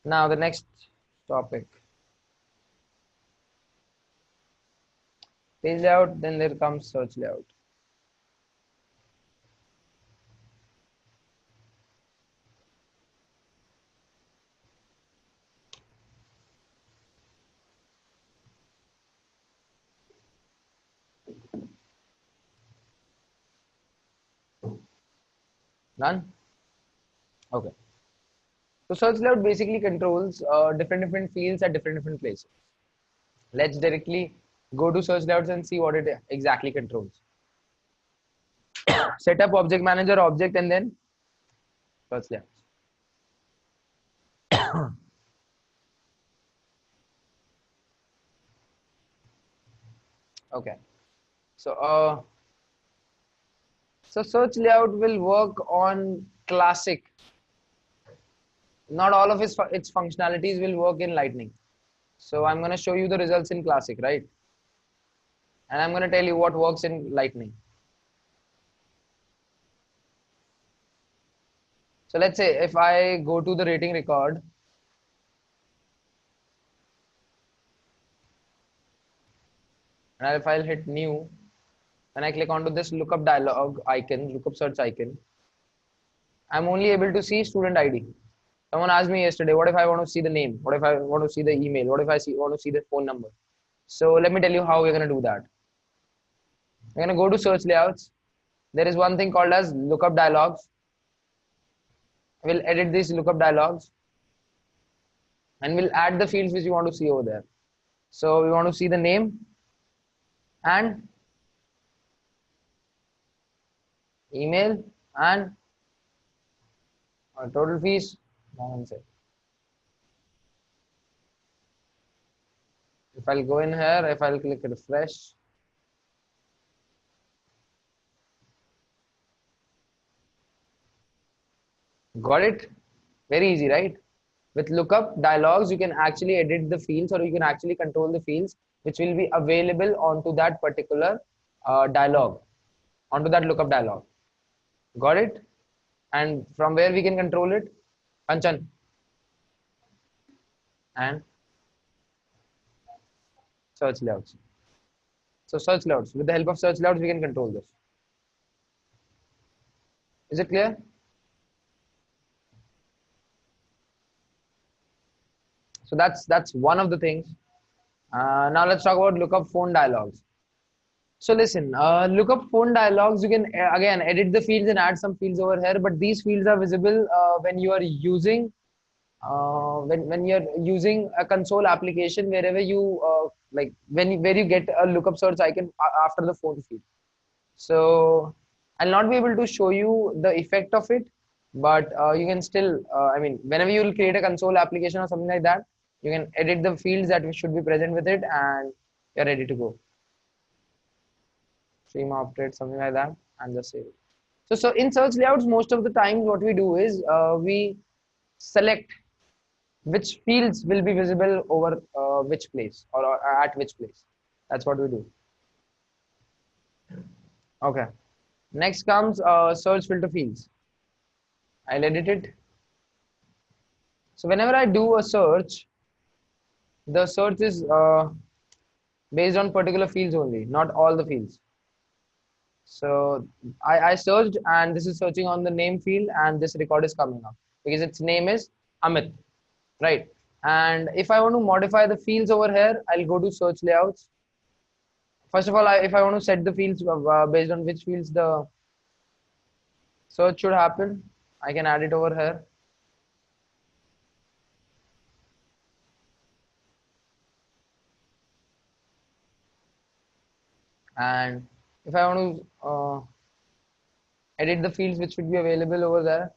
Now the next topic, page layout, then there comes search layout. Done? Okay. So search layout basically controls different fields at different places. Let's directly go to search layouts and see what it exactly controls. Set up object manager object and then search layouts. Okay. So search layout will work on classic. Not all of its functionalities will work in Lightning. So I'm going to show you the results in classic, right? And I'm going to tell you what works in Lightning. So let's say if I go to the rating record, and if I'll hit new, when I click onto this lookup dialog icon, lookup search icon, I'm only able to see student ID. Someone asked me yesterday, what if I want to see the name? What if I want to see the email? What if I want to see the phone number? So let me tell you how we're going to do that. We're going to go to search layouts. There is one thing called as lookup dialogs. We'll edit these lookup dialogs and we'll add the fields which you want to see over there. So we want to see the name and email and total fees. If I'll go in here, if I'll click refresh, got it? Very easy, right? With lookup dialogs, you can actually edit the fields or you can actually control the fields which will be available onto that particular dialog, onto that lookup dialog. Got it? And from where we can control it? Kanchan. And search layouts. So search layouts. With the help of search layouts, we can control this. Is it clear? So that's one of the things. Now let's talk about lookup phone dialogs. So listen, lookup phone dialogs, you can again edit the fields and add some fields over here, but these fields are visible when you are using when you're using a console application wherever you like where you get a lookup search icon after the phone field. So I'll not be able to show you the effect of it, but you can still I mean whenever you will create a console application or something like that, you can edit the fields that should be present with it and you're ready to go. Stream update, something like that, and just save it. So in search layouts, most of the time what we do is we select which fields will be visible over which place or at which place. That's what we do. Okay. Next comes search filter fields. I'll edit it. So whenever I do a search, the search is based on particular fields only, not all the fields. So I searched and this is searching on the name field and this record is coming up because its name is Amit, right? And if I want to modify the fields over here, I'll go to search layouts. First of all, if I want to set the fields based on which fields the search should happen, I can add it over here. And if I want to edit the fields which should be available over there,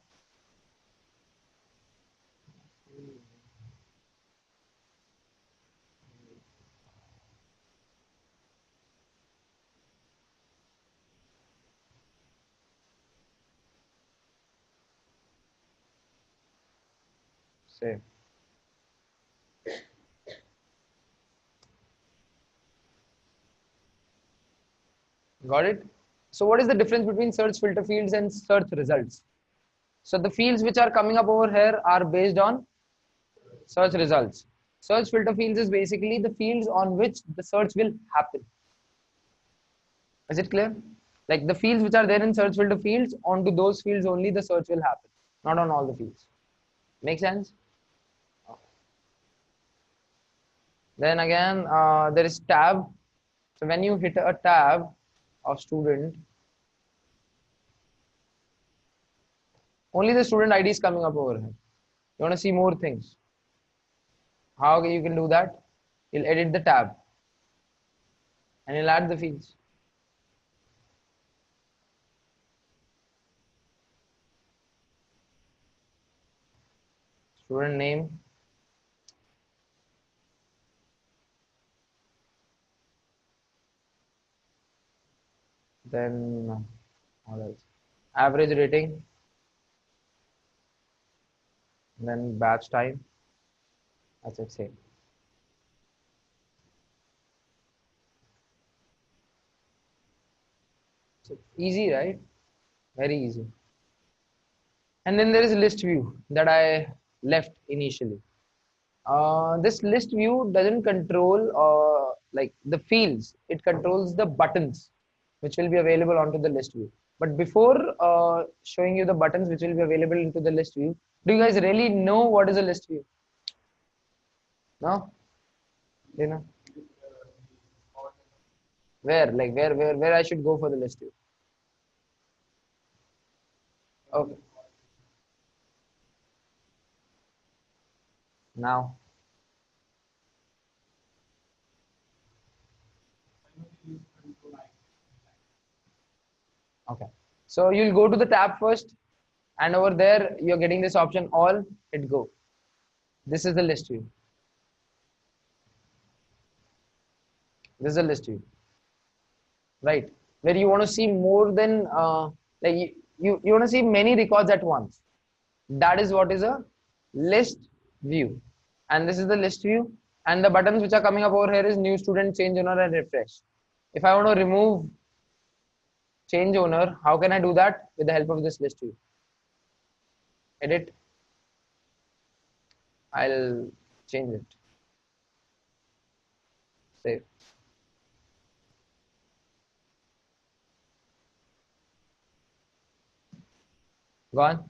say got it. So what is the difference between search filter fields and search results? So the fields which are coming up over here are based on search results. Search filter fields is basically the fields on which the search will happen. Is it clear? Like the fields which are there in search filter fields, onto those fields only the search will happen, not on all the fields. Make sense? Then again, there is tab. So when you hit a tab of student, only the student ID is coming up over here. You want to see more things. How you can do that? You'll edit the tab and you'll add the fields. Student name. Then what else? Average rating. Then batch time. That's it, same. So easy, right? Very easy. And then there is list view that I left initially. This list view doesn't control like the fields. It controls the buttons which will be available onto the list view. But before showing you the buttons which will be available into the list view, do you guys really know what is a list view? No? You know? Where? Like where I should go for the list view? Okay. Now. Okay. So you'll go to the tab first, and over there you're getting this option all, hit go. This is the list view. This is a list view, right? Where you want to see more than like you want to see many records at once. That is what is a list view. And this is the list view. And the buttons which are coming up over here is new student, change owner, and refresh. If I want to remove change owner, how can I do that? With the help of this list view. Edit. I'll change it. Save. Gone.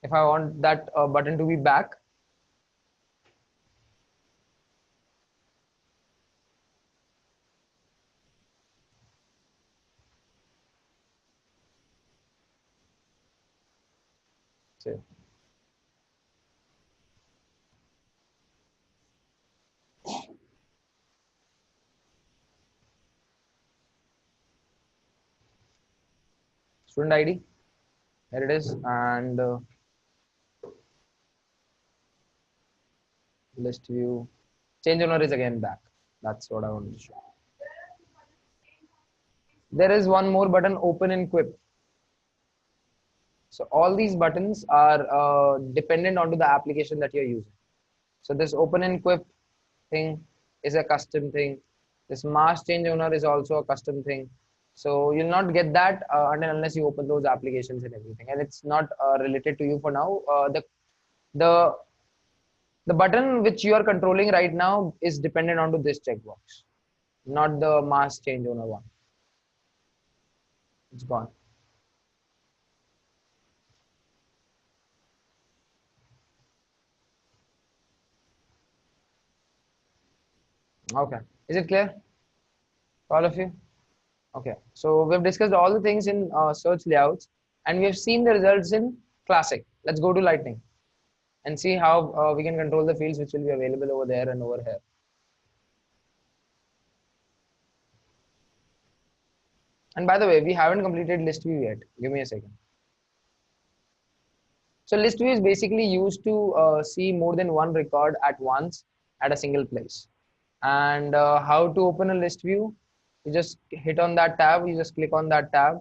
If I want that button to be back, save. Student ID. Here it is, and list view. Change owner is again back. That's what I want to show. There is one more button, open and quip. So all these buttons are dependent onto the application that you're using. So this open and quip thing is a custom thing. This mass change owner is also a custom thing. So you'll not get that unless you open those applications and everything. And it's not related to you for now. The button which you are controlling right now is dependent onto this checkbox, not the mass change owner one. It's gone. Okay. Is it clear? All of you? Okay. So we've discussed all the things in search layouts, and we have seen the results in Classic. Let's go to Lightning and see how we can control the fields which will be available over there and over here. And by the way, we haven't completed list view yet. Give me a second. So list view is basically used to see more than one record at once at a single place. And how to open a list view? You just hit on that tab, you just click on that tab.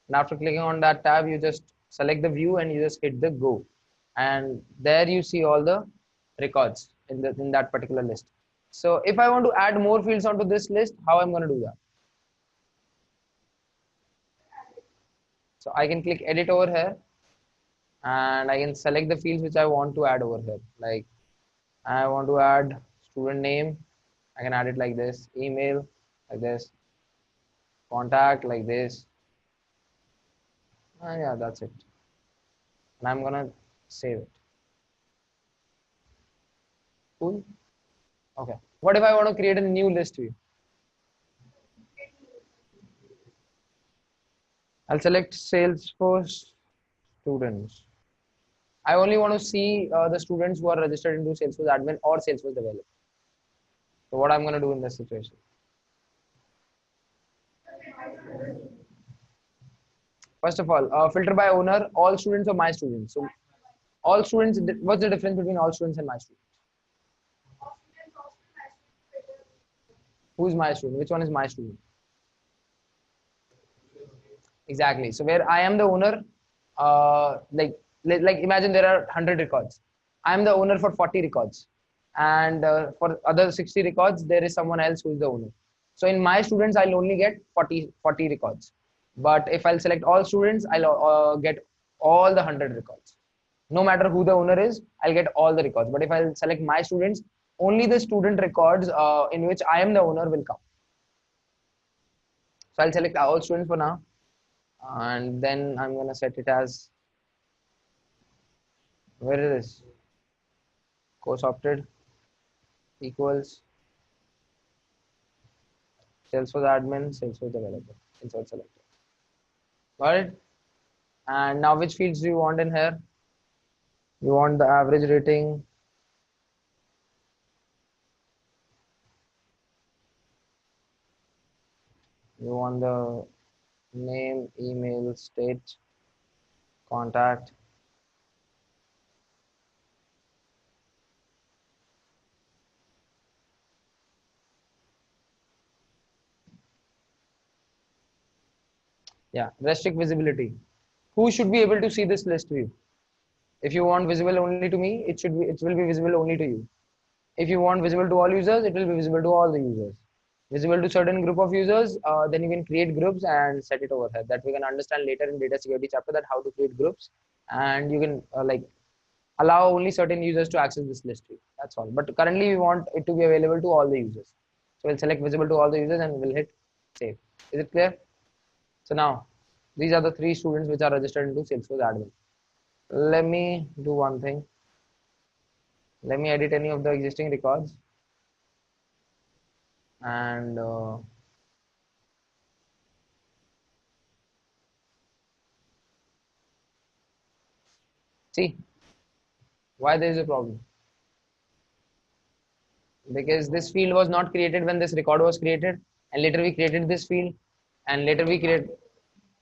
And after clicking on that tab, you just select the view and you just hit the go. And there you see all the records in that particular list. So if I want to add more fields onto this list, how I'm going to do that? So I can click edit over here and I can select the fields which I want to add over here. Like I want to add student name. I can add it like this, email like this, contact like this. And yeah, that's it. And I'm gonna save it. Cool. Okay. What if I want to create a new list view? I'll select Salesforce students. I only want to see the students who are registered into Salesforce admin or Salesforce developer. So what I'm going to do in this situation? First of all, filter by owner, all students or my students. So all students, what's the difference between all students and my students? Who is my student? Which one is my student? Exactly. So where I am the owner, like imagine there are 100 records. I am the owner for 40 records, and for other 60 records, there is someone else who is the owner. So in my students, I'll only get 40 records. But if I'll select all students, I'll get all the 100 records. No matter who the owner is, I'll get all the records. But if I'll select my students, only the student records in which I am the owner will come. So I'll select all students for now, and then I'm gonna set it as, where is this? Course opted equals Salesforce admin, Salesforce developer, insert selector. Got it? And now which fields do you want in here? You want the average rating, you want the name, email, state, contact. Yeah, restrict visibility. Who should be able to see this list view? If you want visible only to me, it will be visible only to you. If you want visible to all users, it will be visible to all the users. Visible to certain group of users, then you can create groups and set it over here. That we can understand later in data security chapter, that how to create groups, and you can like allow only certain users to access this list view. That's all. But currently we want it to be available to all the users. So we'll select visible to all the users and we'll hit save. Is it clear? So now these are the 3 students which are registered into Salesforce admin. Let me do one thing. Let me edit any of the existing records, and see why there is a problem. Because this field was not created when this record was created, and later we created this field, and later we create,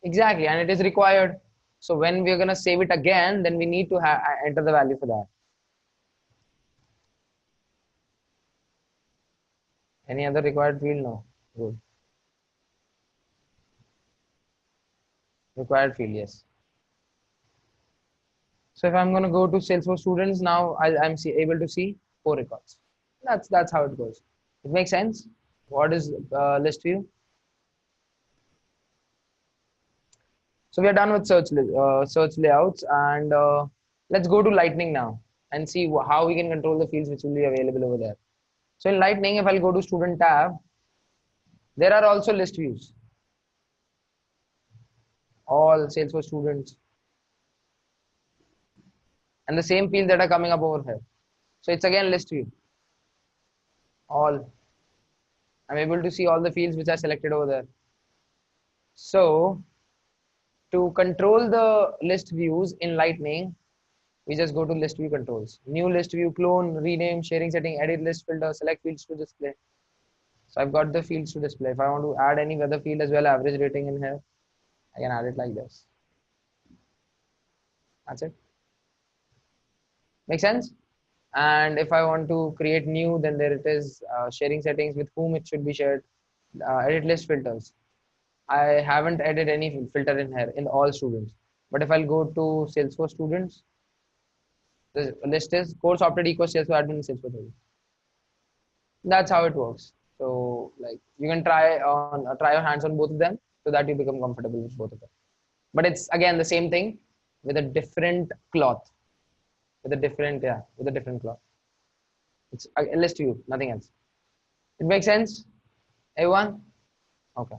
exactly, and it is required. So when we are going to save it again, then we need to enter the value for that. Any other required field? No. Good. Required field, yes. So if I'm going to go to Salesforce students now, I'm able to see 4 records. That's how it goes. It makes sense. What is list view? So we are done with search layouts, and let's go to Lightning now and see how we can control the fields which will be available over there. So in Lightning, if I'll go to Student tab, there are also list views. All Salesforce students, and the same fields that are coming up over here. So it's again list view. All. I'm able to see all the fields which are selected over there. So to control the list views in Lightning, we just go to list view controls. New list view, clone, rename, sharing setting, edit list filter, select fields to display. So I've got the fields to display. If I want to add any other field as well, average rating in here, I can add it like this. That's it. Make sense? And if I want to create new, then there it is, sharing settings, with whom it should be shared, edit list filters. I haven't added any filter in here in all students. But if I'll go to Salesforce students, the list is course opted equals Salesforce admin Salesforce admin. That's how it works. So like you can try your hands on both of them so that you become comfortable with both of them. But it's again the same thing with a different cloth, with a different cloth. It's a list view, nothing else. It makes sense, everyone? Okay.